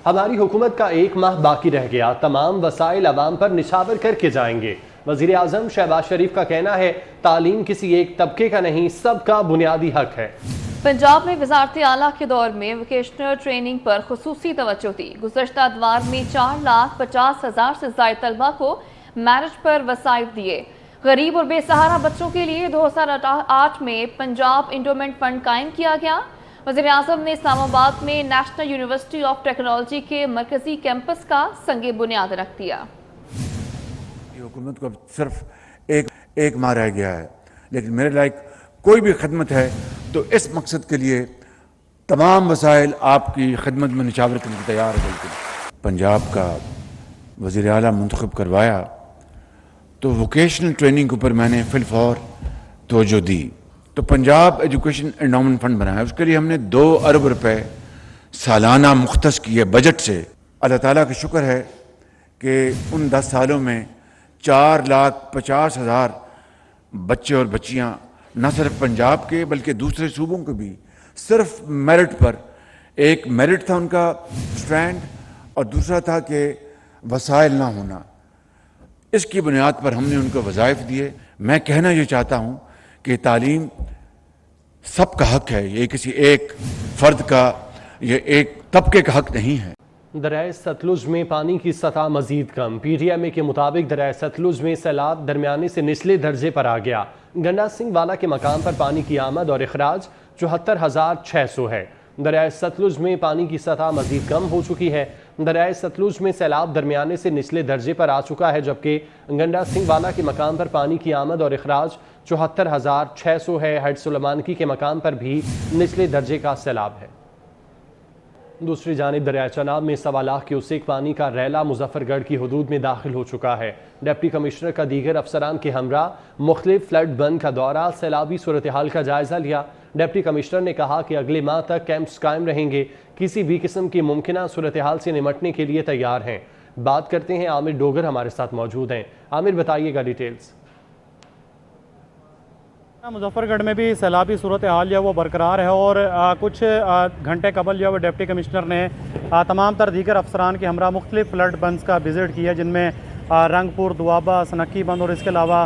ہماری حکومت کا 1 ماہ باقی رہ گیا، تمام وسائل عوام پر نچھاور کر کے جائیں گے۔ وزیر اعظم شہباز شریف کا کہنا ہے تعلیم کسی ایک طبقے کا نہیں، سب کا بنیادی حق ہے۔ پنجاب میں وزارت اعلیٰ کے دور میں ووکیشنل ٹریننگ پر خصوصی توجہ دی۔ گزشتہ ادوار میں 4,50,000 سے زائد طلبہ کو میرٹ پر وظائف دیے۔ غریب اور بے سہارا بچوں کے لیے 2008 میں پنجاب انڈومنٹ فنڈ قائم کیا گیا۔ وزیر اعظم نے اسلام آباد میں نیشنل یونیورسٹی آف ٹیکنالوجی کے مرکزی کیمپس کا سنگ بنیاد رکھ دیا۔ حکومت کو صرف ایک ماہ رہ گیا ہے، لیکن میرے لائق کوئی بھی خدمت ہے تو اس مقصد کے لیے تمام وسائل آپ کی خدمت میں نچھاور کرنے کو تیار ہو گئی۔ پنجاب کا وزیر اعلیٰ منتخب کروایا تو ووکیشنل ٹریننگ کے اوپر میں نے فی الفور توجہ دی، تو پنجاب ایجوکیشن انڈومنٹ فنڈ بنایا۔ اس کے لیے ہم نے 2 ارب روپے سالانہ مختص کیے بجٹ سے۔ اللہ تعالیٰ کا شکر ہے کہ ان 10 سالوں میں 4,50,000 بچے اور بچیاں نہ صرف پنجاب کے بلکہ دوسرے صوبوں کے بھی صرف میرٹ پر، ایک میرٹ تھا ان کا سٹرینڈ اور دوسرا تھا کہ وسائل نہ ہونا، اس کی بنیاد پر ہم نے ان کو وظائف دیے۔ میں کہنا یہ چاہتا ہوں کہ تعلیم سب کا حق ہے، یہ کسی ایک فرد کا، یہ ایک طبقے کا حق نہیں ہے۔ دریائے ستلج میں پانی کی سطح مزید کم۔ پی ٹی ایم اے کے مطابق دریائے ستلج میں سیلاب درمیانے سے نچلے درجے پر آ گیا۔ گنڈا سنگھ والا کے مقام پر پانی کی آمد اور اخراج 74,600 ہے۔ دریائے ستلج میں پانی کی سطح مزید کم ہو چکی ہے۔ دریائے ستلج میں سیلاب درمیانے سے نچلے درجے پر آ چکا ہے، جبکہ گنڈا سنگھ والا کے مقام پر پانی کی آمد اور اخراج 74,600 ہے۔ ہیڈ سلیمانکی کے مقام پر بھی نچلے درجے کا سیلاب ہے۔ دوسری جانب دریائے چناب میں 1.25 لاکھ کیوسیک پانی کا ریلا مظفر گڑھ کی حدود میں داخل ہو چکا ہے۔ ڈپٹی کمشنر کا دیگر افسران کے ہمراہ مختلف فلڈ بند کا دورہ، سیلابی صورتحال کا جائزہ لیا۔ ڈپٹی کمشنر نے کہا کہ اگلے ماہ تک کیمپس قائم رہیں گے، کسی بھی قسم کی ممکنہ صورتحال سے نمٹنے کے لیے تیار ہیں۔ بات کرتے ہیں عامر ڈوگر ہمارے ساتھ موجود ہیں۔ عامر بتائیے گا ڈیٹیلز۔ مظفر گڑھ میں بھی سیلابی صورتحال جو ہے وہ برقرار ہے، اور کچھ گھنٹے قبل جو ہے وہ ڈپٹی کمشنر نے تمام تر دیگر افسران کے ہمراہ مختلف فلڈ بندز کا وزٹ کیا، جن میں رنگ پور، دوابہ، سنکی بند اور اس کے علاوہ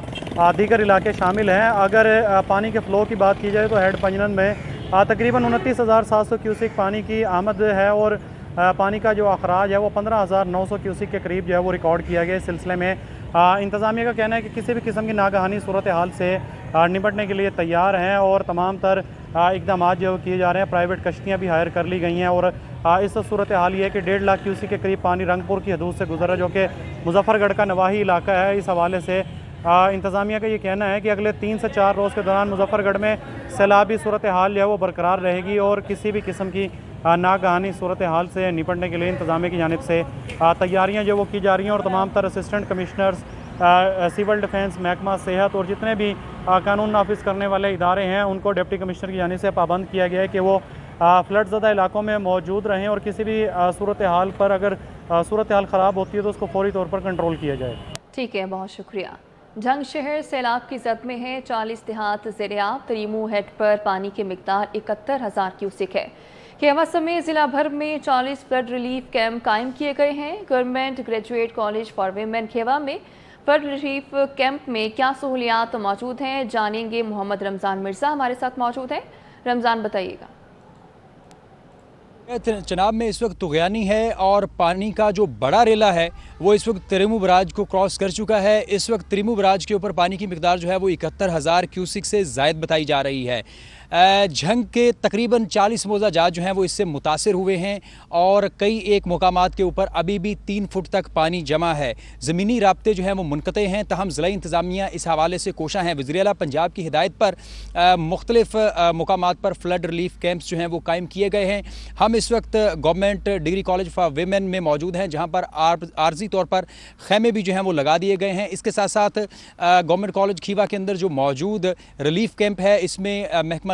دیگر علاقے شامل ہیں۔ اگر پانی کے فلو کی بات کی جائے تو ہیڈ پنجنن میں تقریباً 29,700 کیوسک پانی کی آمد ہے، اور پانی کا جو اخراج ہے وہ 15,900 کیوسک کے قریب جو ہے وہ ریکارڈ کیا گیا۔ اس سلسلے میں انتظامیہ کا کہنا ہے کہ کسی بھی قسم کی ناگہانی صورتحال سے نمٹنے کے لیے تیار ہیں، اور تمام تر اقدامات جو کیے جا رہے ہیں۔ پرائیویٹ کشتیاں بھی ہائر کر لی گئی ہیں، اور اس صورتحال یہ ہے کہ 1.5 لاکھ کیوسک کے قریب پانی رنگ پور کی حدود سے گزر رہا ہے، جو کہ مظفر گڑھ کا نواحی علاقہ ہے۔ اس حوالے سے انتظامیہ کا یہ کہنا ہے کہ اگلے 3 سے 4 روز کے دوران مظفر گڑھ میں سیلابی صورتحال جو ہے وہ برقرار رہے گی، اور کسی بھی قسم کی ناگہانی صورتحال سے نپٹنے کے لیے انتظامیہ کی جانب سے تیاریاں جو وہ کی جا رہی ہیں، اور تمام تر اسسٹنٹ کمشنرز، سول ڈیفنس، محکمہ صحت اور جتنے بھی قانون نافذ کرنے والے ادارے ہیں ان کو ڈپٹی کمشنر کی جانب سے پابند کیا گیا ہے کہ وہ فلڈ زدہ علاقوں میں موجود رہیں، اور کسی بھی صورتحال پر اگر صورتحال خراب ہوتی ہے تو اس کو فوری طور پر کنٹرول کیا جائے۔ ٹھیک ہے، بہت شکریہ۔ جھنگ شہر سیلاب کی زد میں ہے، 40 دیہات زیریاب۔ تریمو ہیڈ پر پانی کی مقدار 71,000 کیوسک ہے۔ کھیوا سمیت ضلع بھر میں 40 فلڈ ریلیف کیمپ قائم کیے گئے ہیں۔ Government graduate college for women کھیوا میں فلڈ ریلیف کیمپ میں کیا سہولیات موجود ہیں، جانیں گے۔ محمد رمضان مرزا ہمارے ساتھ موجود ہیں۔ رمضان بتائیے گا۔ چناب میں اس وقت طغیانی ہے، اور پانی کا جو بڑا ریلا ہے وہ اس وقت تریمو براج کو کراس کر چکا ہے۔ اس وقت تریمو براج کے اوپر پانی کی مقدار جو ہے وہ 71,000 کیوسک سے زائد بتائی جا رہی ہے۔ جھنگ کے تقریباً 40 موضع جات جو ہیں وہ اس سے متاثر ہوئے ہیں، اور کئی ایک مقامات کے اوپر ابھی بھی 3 فٹ تک پانی جمع ہے۔ زمینی رابطے جو ہیں وہ منقطع ہیں، تاہم ضلعی انتظامیہ اس حوالے سے کوشاں ہیں۔ وزیر اعلیٰ پنجاب کی ہدایت پر مختلف مقامات پر فلڈ ریلیف کیمپس جو ہیں وہ قائم کیے گئے ہیں۔ ہم اس وقت government degree college for women میں موجود ہیں، جہاں پر عارضی طور پر خیمے بھی جو ہیں وہ لگا دیے گئے ہیں۔ اس کے ساتھ ساتھ گورنمنٹ کالج کھیوا کے اندر جو موجود ریلیف کیمپ ہے، اس میں محکمہ